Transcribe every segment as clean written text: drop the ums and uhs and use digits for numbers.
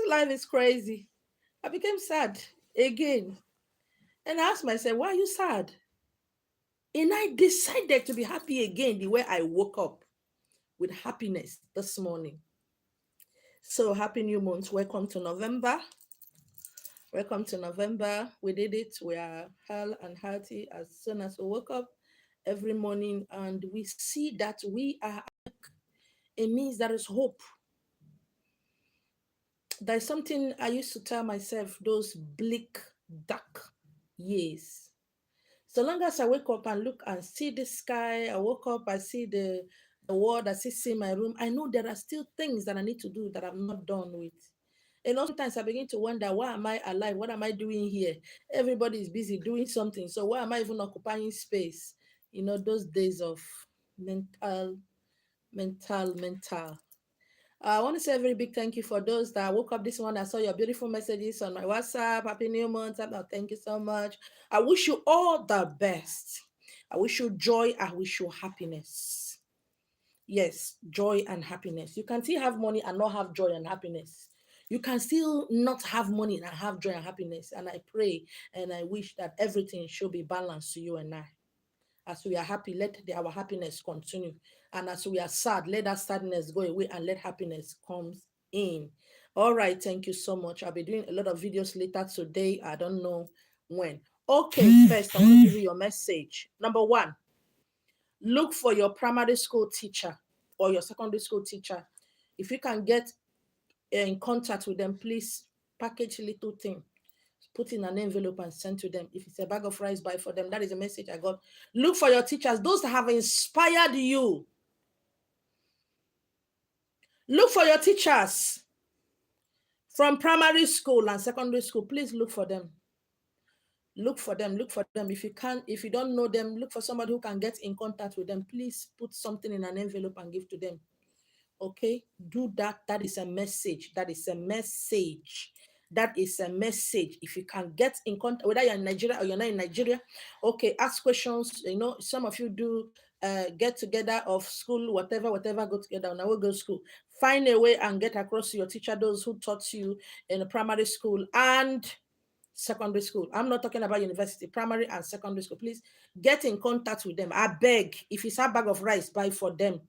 This life is crazy. I became sad again. And I asked myself, why are you sad? And I decided to be happy again the way I woke up with happiness this morning. So happy new month. Welcome to November. Welcome to November. We did it. We are healthy and healthy as soon as we woke up every morning and we see that we are, it means there is hope. There's something I used to tell myself those bleak, dark years. So long as I wake up and look and see the sky, I woke up, I see the world, I see my room, I know there are still things that I need to do that I'm not done with. And also sometimes I begin to wonder, why am I alive? What am I doing here? Everybody is busy doing something. So why am I even occupying space? Those days of mental, mental. I want to say a very big thank you for those that woke up this morning. I saw your beautiful messages on my WhatsApp. Happy New Month. Thank you so much. I wish you all the best. I wish you joy. I wish you happiness. Yes, joy and happiness. You can still have money and not have joy and happiness. You can still not have money and have joy and happiness. And I pray and I wish that everything should be balanced to you and I. As we are happy, let our happiness continue. And as we are sad, let that sadness go away and let happiness comes in. All right, thank you so much. I'll be doing a lot of videos later today. I don't know when. Okay, first, I want to give you your message. Number one, look for your primary school teacher or your secondary school teacher. If you can get in contact with them, please package little thing, put in an envelope and send to them. If it's a bag of rice, buy for them. That is a message I got. Look for your teachers, those that have inspired you. Look for your teachers from primary school and secondary school. Please look for them. Look for them. Look for them. If you don't know them, look for somebody who can get in contact with them. Please put something in an envelope and give to them. Okay, do that. That is a message. That is a message. That is a message. If you can get in contact, whether you're in Nigeria or you're not in Nigeria, okay, ask questions. Some of you do get together of school, whatever, go together. Now we'll go to school. Find a way and get across to your teacher, those who taught you in the primary school and secondary school. I'm not talking about university, primary and secondary school. Please get in contact with them. I beg, if it's a bag of rice, buy for them.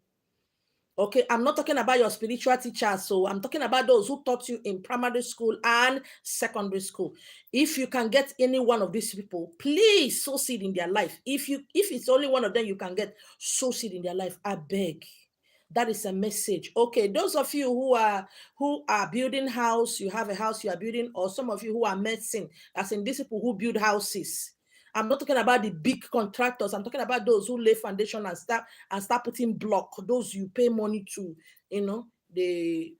Okay, I'm not talking about your spiritual teachers. So I'm talking about those who taught you in primary school and secondary school. If you can get any one of these people, please sow seed in their life. If it's only one of them you can get, sow seed in their life. I beg. That is a message. Okay, those of you who are building house, you have a house you are building, or some of you who are medicine, as in these people who build houses. I'm not talking about the big contractors. I'm talking about those who lay foundation and start putting block. Those you pay money to, they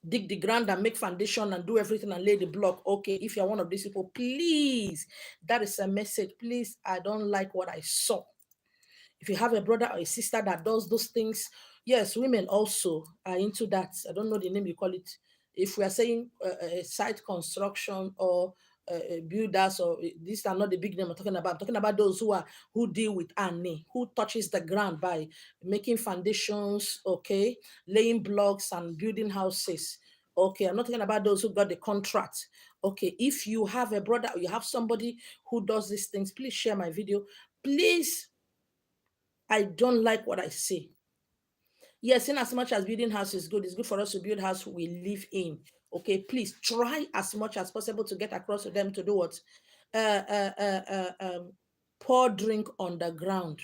dig the ground and make foundation and do everything and lay the block. Okay, if you're one of these people, please, that is a message. Please, I don't like what I saw. If you have a brother or a sister that does those things, yes, women also are into that. I don't know the name you call it. If we are saying site construction or builders, or these are not the big name I'm talking about. I'm talking about those who deal with Annie, who touches the ground by making foundations, okay, laying blocks and building houses. Okay, I'm not talking about those who got the contract. Okay, if you have a brother or you have somebody who does these things, please share my video. Please, I don't like what I see. Yes, in as much as building house is good, it's good for us to build house we live in. Okay, please try as much as possible to get across to them to do what? Pour drink on the ground.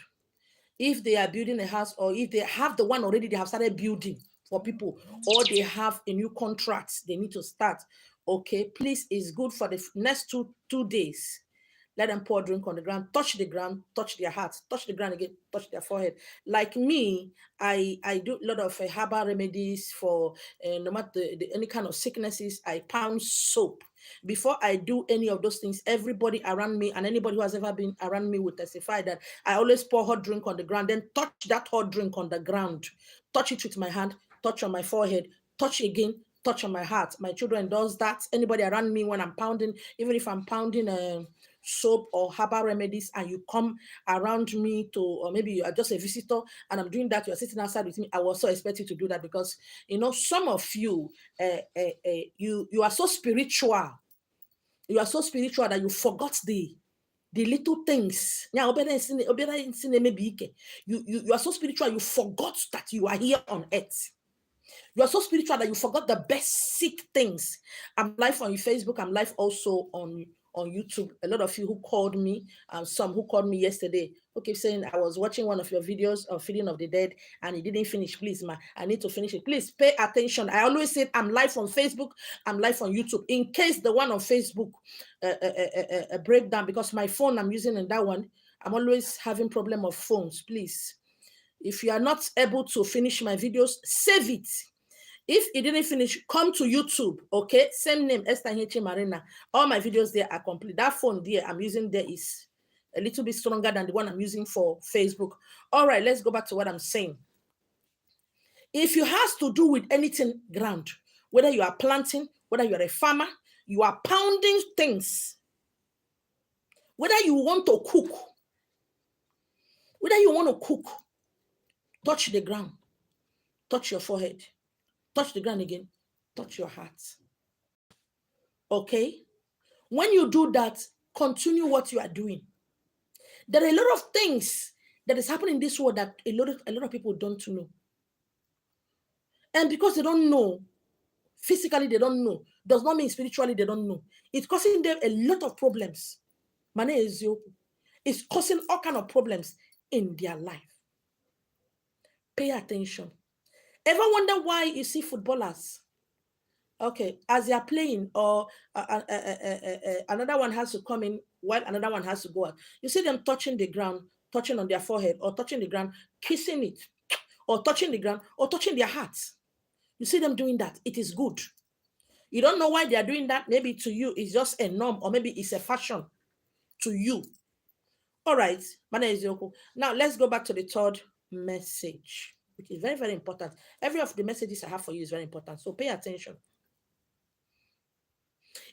If they are building a house, or if they have the one already they have started building for people, or they have a new contract they need to start. Okay, please, it's good for the next two days. Let them pour drink on the ground, touch the ground, touch their hearts, touch the ground again, touch their forehead. Like me, I do a lot of herbal remedies for no matter any kind of sicknesses. I pound soap. Before I do any of those things, everybody around me and anybody who has ever been around me will testify that I always pour hot drink on the ground, then touch that hot drink on the ground, touch it with my hand, touch on my forehead, touch again, touch on my heart. My children does that. Anybody around me when I'm pounding, even if I'm pounding soap or herbal remedies and you come around me to, or maybe you are just a visitor and I'm doing that, you're sitting outside with me, I will also expect you to do that, because some of you, you are so spiritual. You are so spiritual that you forgot the little things. You are so spiritual, you forgot that you are here on earth. You are so spiritual that you forgot the basic things. I'm live on Facebook. I'm live also on YouTube. A lot of you who called me, some who called me yesterday, okay, saying I was watching one of your videos of Feeding of the Dead and it didn't finish. Please, ma, I need to finish it. Please pay attention. I always say I'm live on Facebook. I'm live on YouTube. In case the one on Facebook break down, because my phone I'm using in that one, I'm always having problem of phones. Please, if you are not able to finish my videos, save it. If it didn't finish, come to YouTube, okay? Same name, Esther Nyechi Marina. All my videos there are complete. That phone there I'm using there is a little bit stronger than the one I'm using for Facebook. All right, let's go back to what I'm saying. If it has to do with anything ground, whether you are planting, whether you are a farmer, you are pounding things, whether you want to cook, touch the ground, touch your forehead, touch the ground again, touch your heart. Okay? When you do that, continue what you are doing. There are a lot of things that is happening in this world that a lot of people don't know. And because they don't know, physically they don't know, does not mean spiritually they don't know. It's causing them a lot of problems. It's causing all kinds of problems in their life. Pay attention. Ever wonder why you see footballers? Okay, as they are playing, or another one has to come in while another one has to go out. You see them touching the ground, touching on their forehead, or touching the ground, kissing it, or touching the ground, or touching their hearts. You see them doing that. It is good. You don't know why they are doing that. Maybe to you it's just a norm, or maybe it's a fashion to you. All right, now let's go back to the third message, which is very, very important. Every of the messages I have for you is very important, so pay attention.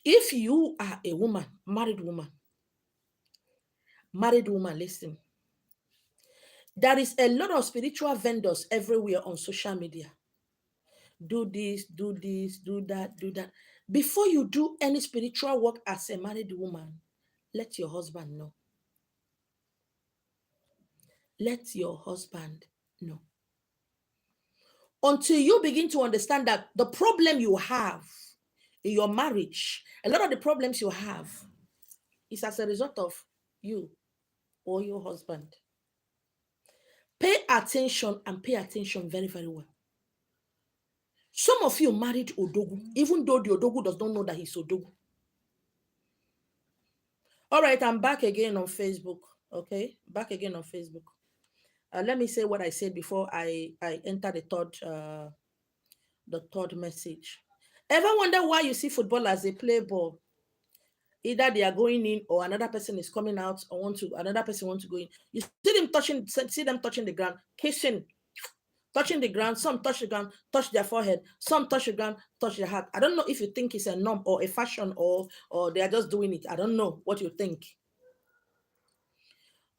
If you are a woman, married woman, listen. There is a lot of spiritual vendors everywhere on social media. Do this, do that, do that. Before you do any spiritual work as a married woman, let your husband know. Let your husband know. Until you begin to understand that the problem you have in your marriage, a lot of the problems you have is as a result of you or your husband. Pay attention, and pay attention very, very well. Some of you married Odogu, even though the Odogu does not know that he's Odogu. All right, I'm back again on Facebook. Okay, back again on Facebook. Let me say what I said before I enter the third message. Ever wonder why you see footballers, they play ball? Either they are going in or another person is coming out, or another person wants to go in. You see them touching the ground, kissing, touching the ground. Some touch the ground, touch their forehead. Some touch the ground, touch their heart. I don't know if you think it's a norm or a fashion, or they are just doing it. I don't know what you think.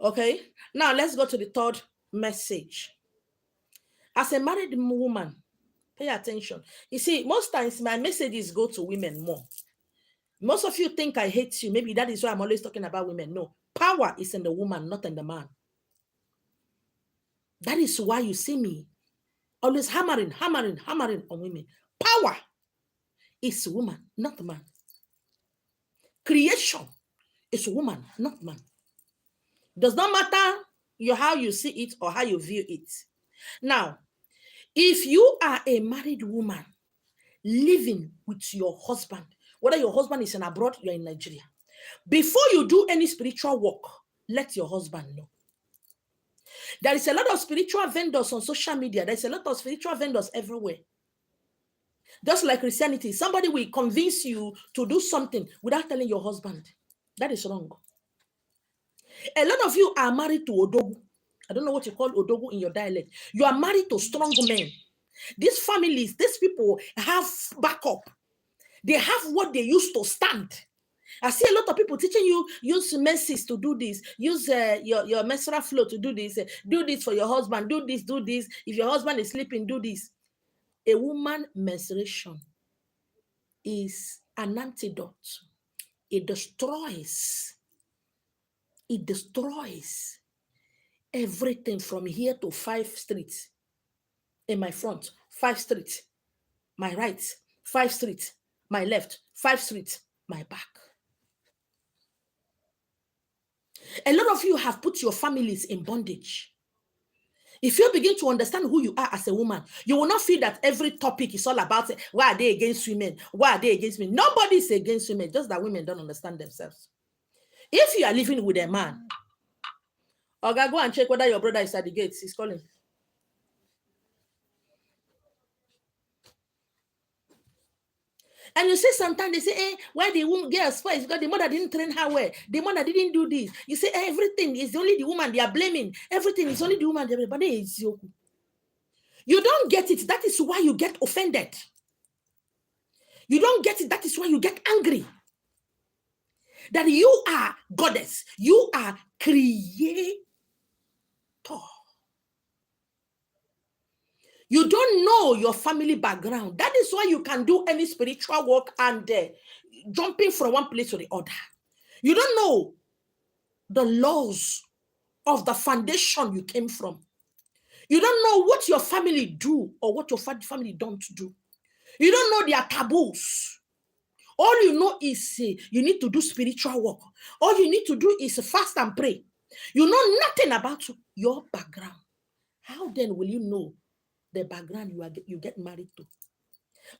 Okay, now let's go to the third message. As a married woman, pay attention. You see, most times my messages go to women more. Most of you think I hate you. Maybe that is why I'm always talking about women. No, power is in the woman, not in the man. That is why you see me always hammering on women. Power is woman, not man. Creation is woman, not man. Does not matter how you see it or how you view it. Now, if you are a married woman living with your husband, whether your husband is in abroad, you're in Nigeria, before you do any spiritual work, let your husband know. There is a lot of spiritual vendors on social media. There's a lot of spiritual vendors everywhere. Just like Christianity, somebody will convince you to do something without telling your husband. That is wrong. A lot of you are married to Odogu. I don't know what you call Odogu in your dialect. You are married to strong men. These families, these people have backup. They have what they used to stand. I see a lot of people teaching you, use menses to do this, use your menstrual flow to do this for your husband, do this. If your husband is sleeping, do this. A woman menstruation is an antidote. It destroys everything from here to 5 streets. In my front, 5 streets. My right, 5 streets. My left, 5 streets. My back. A lot of you have put your families in bondage. If you begin to understand who you are as a woman, you will not feel that every topic is all about why are they against women? Why are they against me? Nobody is against women, just that women don't understand themselves. If you are living with a man, okay, go and check whether your brother is at the gates. He's calling. And you see, sometimes they say, why the woman get spoiled? Because the mother didn't train her well. The mother didn't do this. You say everything is only the woman they are blaming. Everything is only the woman they are blaming. But it's you. You don't get it. That is why you get offended. You don't get it. That is why you get angry. That you are goddess. You are creator. You don't know your family background. That is why you can do any spiritual work and jumping from one place to the other. You don't know the laws of the foundation you came from. You don't know what your family do or what your family don't do. You don't know their taboos. All you know is you need to do spiritual work. All you need to do is fast and pray. You know nothing about your background. How then will you know the background you get married to?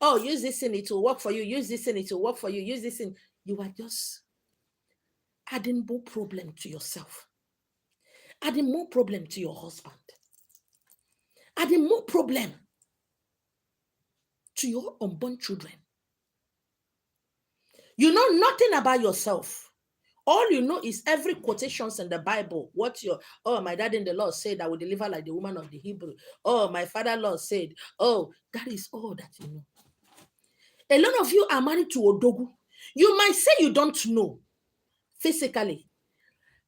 Oh, use this thing, it will work for you. Use this thing, it will work for you. Use this thing. You are just adding more problem to yourself. Adding more problem to your husband. Adding more problem to your unborn children. You know nothing about yourself. All you know is every quotations in the Bible. My dad in the Lord said, I will deliver like the woman of the Hebrew. Oh, my father-in-law said, oh, that is all that you know. A lot of you are married to Odogu. You might say you don't know physically.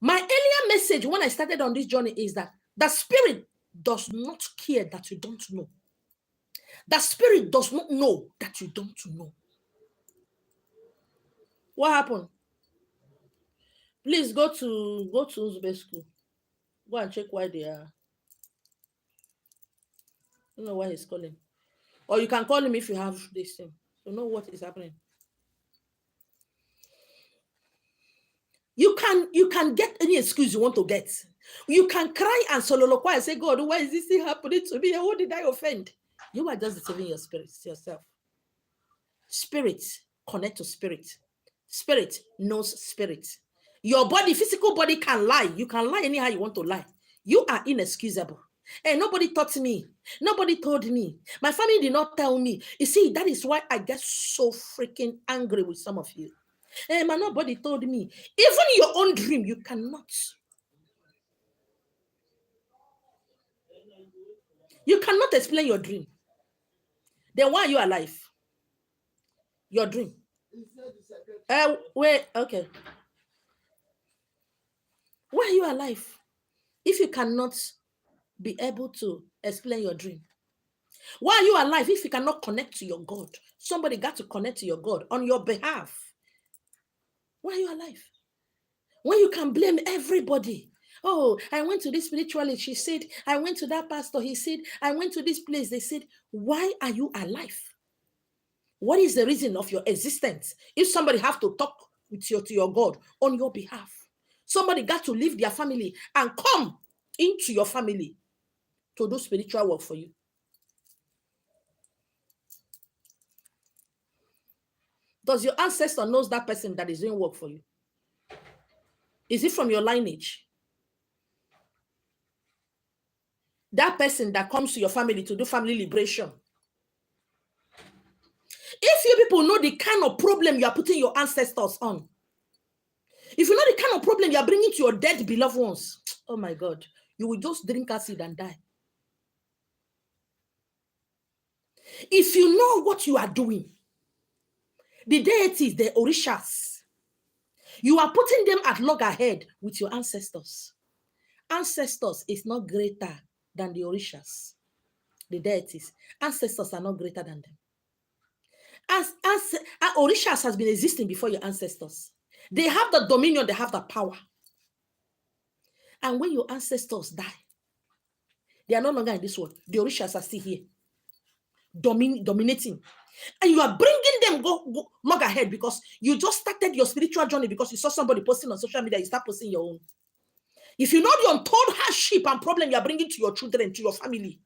My earlier message when I started on this journey is that the spirit does not care that you don't know. The spirit does not know that you don't know. What happened? Please go to Uzbek school. Go and check why they are. I don't know why he's calling. Or you can call him if you have this thing. You know what is happening. You can get any excuse you want to get. You can cry and soliloquize and say, God, why is this thing happening to me? Who did I offend? You are just deceiving your spirit, yourself. Spirit, connect to spirit. Spirit knows spirit. Your body, physical body can lie. You can lie anyhow you want to lie. You are inexcusable. And nobody taught me. Nobody told me. My family did not tell me. You see, that is why I get so freaking angry with some of you. And nobody told me. Even your own dream, you cannot. You cannot explain your dream. Then why are you alive? Your dream. Wait, okay. Why are you alive? If you cannot be able to explain your dream. Why are you alive if you cannot connect to your God? Somebody got to connect to your God on your behalf. Why are you alive? When you can blame everybody. Oh, I went to this spiritualist. She said, I went to that pastor. He said, I went to this place. They said, why are you alive? What is the reason of your existence? If somebody have to talk to your God on your behalf, somebody got to leave their family and come into your family to do spiritual work for you. Does your ancestor knows that person that is doing work for you? Is it from your lineage? That person that comes to your family to do family liberation. If you people know the kind of problem you are putting your ancestors on, if you know the kind of problem you are bringing to your dead beloved ones, oh my God, you will just drink acid and die. If you know what you are doing, the deities, the orishas, You are putting them at loggerhead with your ancestors. Ancestors is not greater than the Orishas, the deities. Ancestors are not greater than them. Orishas has been existing before your ancestors. They have the dominion, they have the power. And when your ancestors die, they are no longer in this world. The Orishas are still here, dominating. And you are bringing them go log ahead because you just started your spiritual journey because you saw somebody posting on social media, you start posting your own. If you know the untold hardship and problem you are bringing to your children, to your family,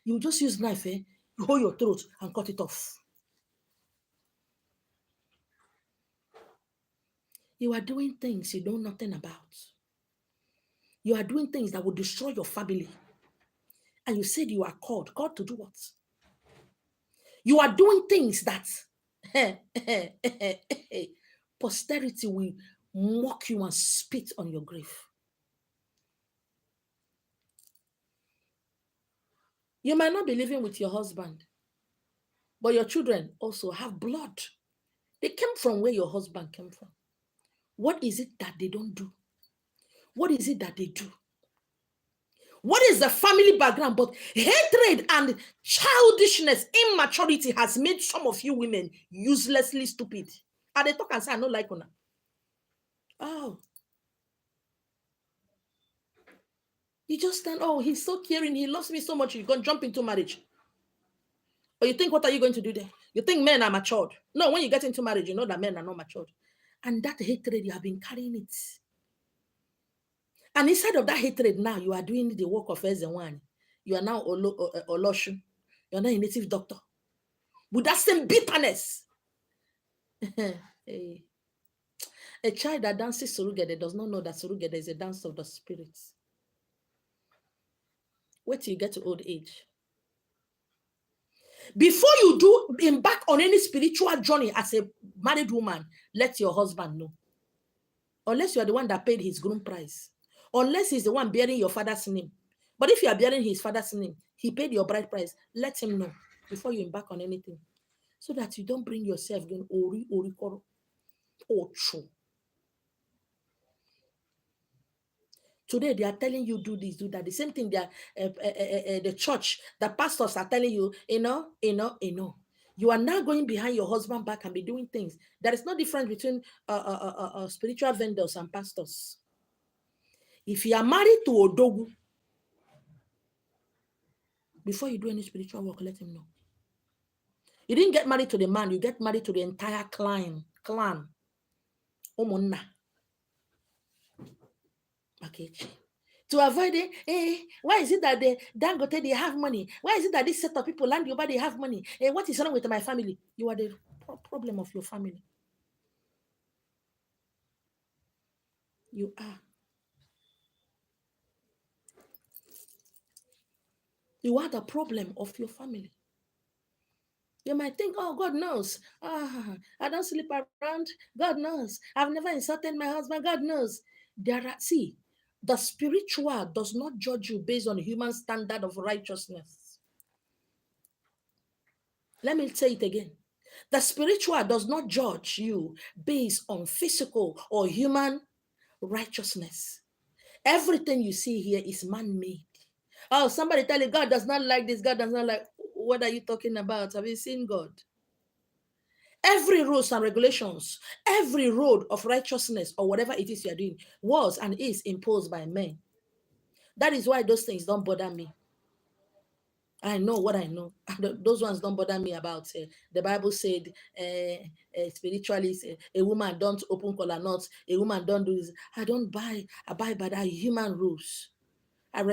you just use knife, you hold your throat and cut it off. You are doing things you know nothing about. You are doing things that will destroy your family. And you said you are called to do what? You are doing things that posterity will mock you and spit on your grave. You might not be living with your husband, but your children also have blood. They came from where your husband came from. What is it that they don't do? What is it that they do? What is the family background? But hatred and childishness, immaturity has made some of you women uselessly stupid. And they talk and say, I don't like her. Oh. You just stand, oh, he's so caring, he loves me so much, you're going to jump into marriage. Or you think, what are you going to do there? You think men are matured. No, when you get into marriage, you know that men are not matured. And that hatred, you have been carrying it. And inside of that hatred now, you are doing the work of Ezewan. You are now Oloshu. You are now a native doctor. With that same bitterness. A child that dances Surugede does not know that Surugede is a dance of the spirits. Wait till you get to old age. Before you do embark on any spiritual journey as a married woman, let your husband know. Unless you are the one that paid his groom price. Unless he's the one bearing your father's name. But if you are bearing his father's name, he paid your bride price, let him know before you embark on anything. So that you don't bring yourself going, ori, koro, true. Today, they are telling you, do this, do that. The same thing, they are, the church, the pastors are telling you, You are now going behind your husband back and be doing things. There is no difference between spiritual vendors and pastors. If you are married to Odogu, before you do any spiritual work, let him know. You didn't get married to the man, you get married to the entire clan. Omonna. Okay. To avoid it, why is it that they have money? Why is it that this set of people land over they have money? What is wrong with my family? You are the problem of your family. You are. You are the problem of your family. You might think, oh, God knows. I don't sleep around. God knows. I've never insulted my husband. God knows. The spiritual does not judge you based on human standard of righteousness. Let me say it again. The spiritual does not judge you based on physical or human righteousness. Everything you see here is man-made. Oh, somebody tell you God does not like this. God does not like. What are you talking about? Have you seen God? Every rules and regulations, every road of righteousness or whatever it is you are doing was and is imposed by men. That is why those things don't bother me. I know what I know. Those ones don't bother me about. The Bible said spiritually, a woman don't open collar nuts. A woman don't do this. I abide by that human rules. I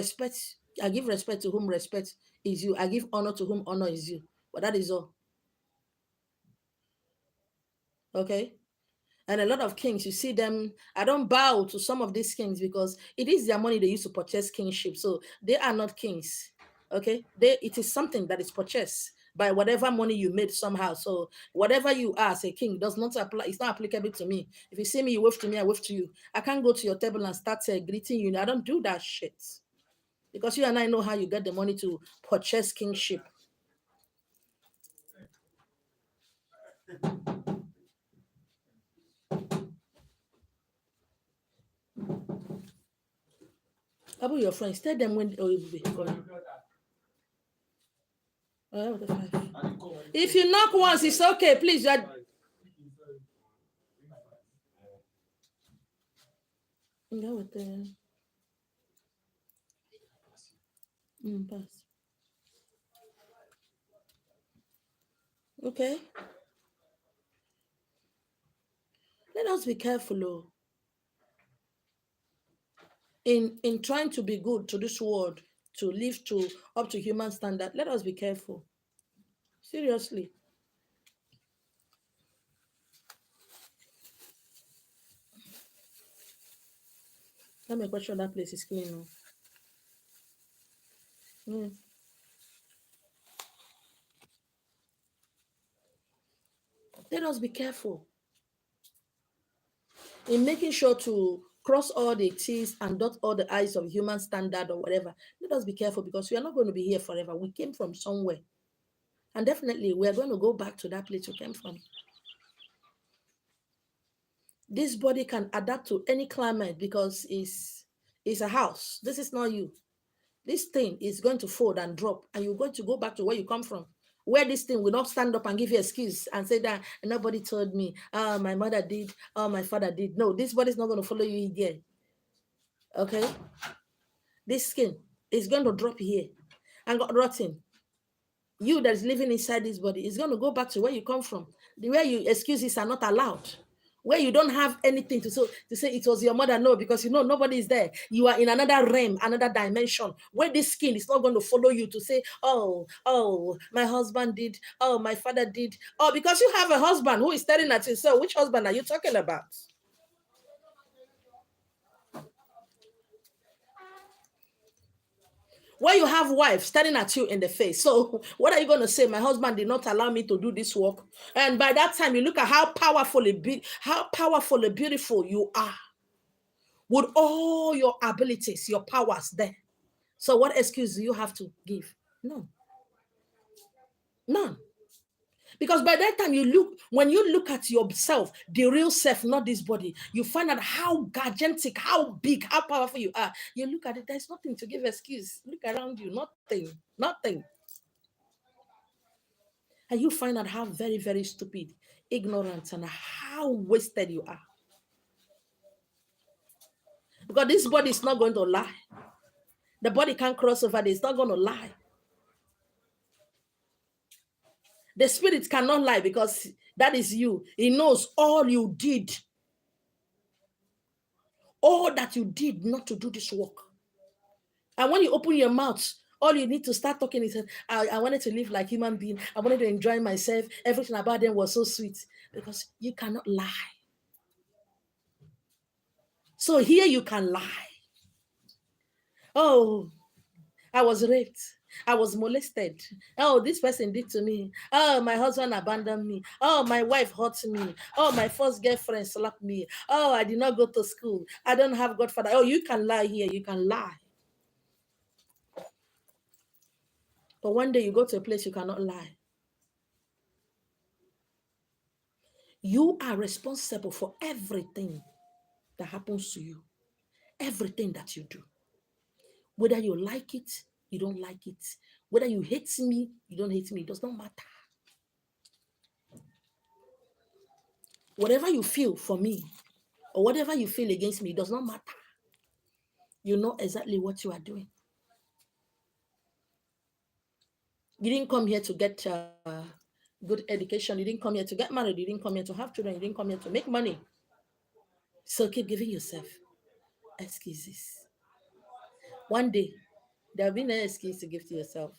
give respect to whom respect is due. I give honor to whom honor is due. But that is all. Okay? And a lot of kings, you see them, I don't bow to some of these kings because it is their money they use to purchase kingship. So they are not kings. Okay? It is something that is purchased by whatever money you made somehow. So whatever you are as a king does not apply. It's not applicable to me. If you see me, you wave to me, I wave to you. I can't go to your table and start greeting you. I don't do that shit. Because you and I know how you get the money to purchase kingship. About your friends, tell them when you'll be coming. If you knock once, it's okay. Please, pass. Okay. Let us be careful, oh, in trying to be good to this world, to live to up to human standard. Let us be careful. Seriously. Let me make sure that place is clean. Mm. Let us be careful in making sure to cross all the T's and dot all the I's of human standard or whatever. Let us be careful because we are not going to be here forever. We came from somewhere. And definitely we are going to go back to that place we came from. This body can adapt to any climate because it's a house. This is not you. This thing is going to fold and drop, and you're going to go back to where you come from. Where this thing will not stand up and give you an excuse and say that nobody told me, my mother did, my father did. No, this body is not going to follow you here. Okay? This skin is going to drop here and got rotten. You that is living inside this body is going to go back to where you come from. Where you excuses are not allowed. Where you don't have anything to say it was your mother. No, because you know nobody is there. You are in another realm, another dimension, where this skin is not going to follow you to say, oh, my husband did, oh, my father did. Oh, because you have a husband who is staring at you. So which husband are you talking about? Where you have wife staring at you in the face. So what are you going to say? My husband did not allow me to do this work. And by that time, you look at how powerful and beautiful you are. With all your abilities, your powers there. So what excuse do you have to give? No. None. Because by that time when you look at yourself, the real self, not this body, you find out how gigantic, how big, how powerful you are. You look at it, there's nothing to give excuse. Look around you, nothing. And you find out how very, very stupid, ignorant, and how wasted you are. Because this body is not going to lie. The body can't cross over, it's not going to lie. The spirit cannot lie because that is you. He knows all you did. All that you did not to do this work. And when you open your mouth, all you need to start talking is, I wanted to live like human being. I wanted to enjoy myself. Everything about them was so sweet. Because you cannot lie. So here you can lie. Oh, I was raped. I was molested. Oh, this person did to me. Oh, my husband abandoned me. Oh, my wife hurt me. Oh, my first girlfriend slapped me. Oh, I did not go to school. I don't have godfather. Oh, you can lie here. You can lie. But one day you go to a place you cannot lie. You are responsible for everything that happens to you. Everything that you do. Whether you like it, you don't like it. Whether you hate me, you don't hate me. It does not matter. Whatever you feel for me, or whatever you feel against me, it does not matter. You know exactly what you are doing. You didn't come here to get good education. You didn't come here to get married. You didn't come here to have children. You didn't come here to make money. So keep giving yourself excuses. One day, there will be no excuse to give to yourself.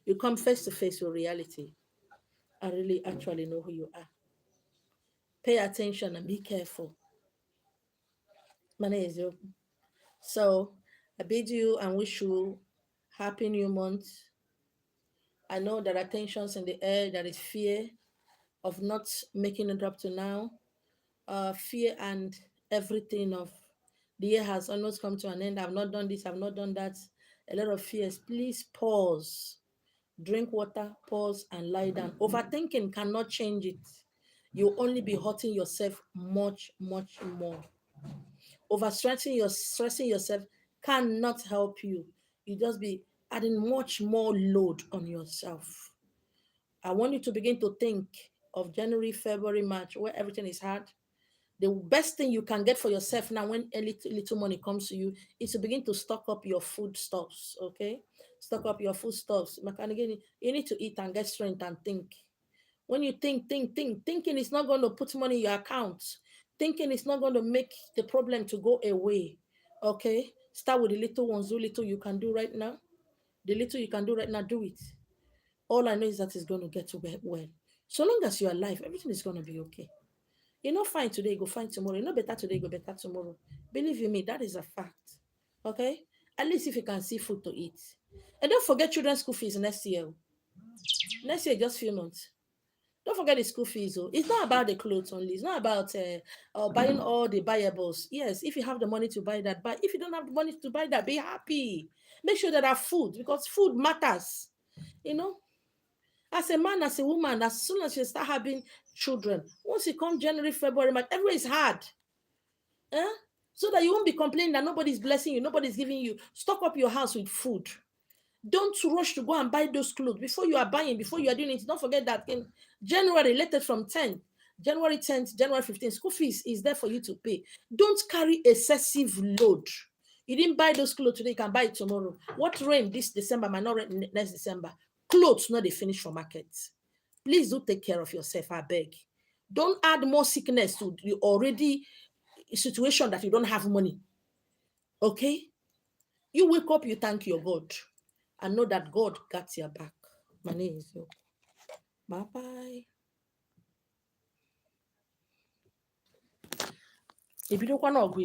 You come face to face with reality and really actually know who you are. Pay attention and be careful. My name is Yo. So I bid you and wish you happy new month. I know there are tensions in the air. There is fear of not making it up to now. Fear and everything of the year has almost come to an end. I've not done this. I've not done that. A lot of fears. Please pause. Drink water, pause, and lie down. Overthinking cannot change it. You'll only be hurting yourself much, much more. Stressing yourself cannot help you. You just be adding much more load on yourself. I want you to begin to think of January, February, March, where everything is hard. The best thing you can get for yourself now when a little money comes to you is to begin to stock up your food stuffs, okay? Stock up your food stuffs. Again, you need to eat and get strength and think. When you think, thinking is not going to put money in your account. Thinking is not going to make the problem to go away, okay? Start with the little ones, do little you can do right now. The little you can do right now, do it. All I know is that it's going to get well. So long as you're alive, everything is going to be okay. You're not fine today, go fine tomorrow. You're not better today, go better tomorrow. Believe you me, that is a fact. Okay? At least if you can see food to eat. And don't forget children's school fees next year. Next year, just few months. Don't forget the school fees. Oh. It's not about the clothes only. It's not about buying all the buyables. Yes, if you have the money to buy that, but if you don't have the money to buy that, be happy. Make sure that have food because food matters. You know, as a man, as a woman, as soon as you start having children, once you come January, February, March, everywhere is hard. Eh? So that you won't be complaining that nobody's blessing you, nobody's giving you. Stock up your house with food. Don't rush to go and buy those clothes before you are buying, before you are doing it. Don't forget that in January, related from 10, January 10th, January 15th, school fees is there for you to pay. Don't carry excessive load. You didn't buy those clothes today, you can buy it tomorrow. What rain this December might not rain next December. Clothes not they finish for market. Please do take care of yourself, I beg. Don't add more sickness to the already situation that you don't have money. Okay? You wake up, you thank your God, and know that God got your back. My name is Yo. Bye bye. If you don't want to agree,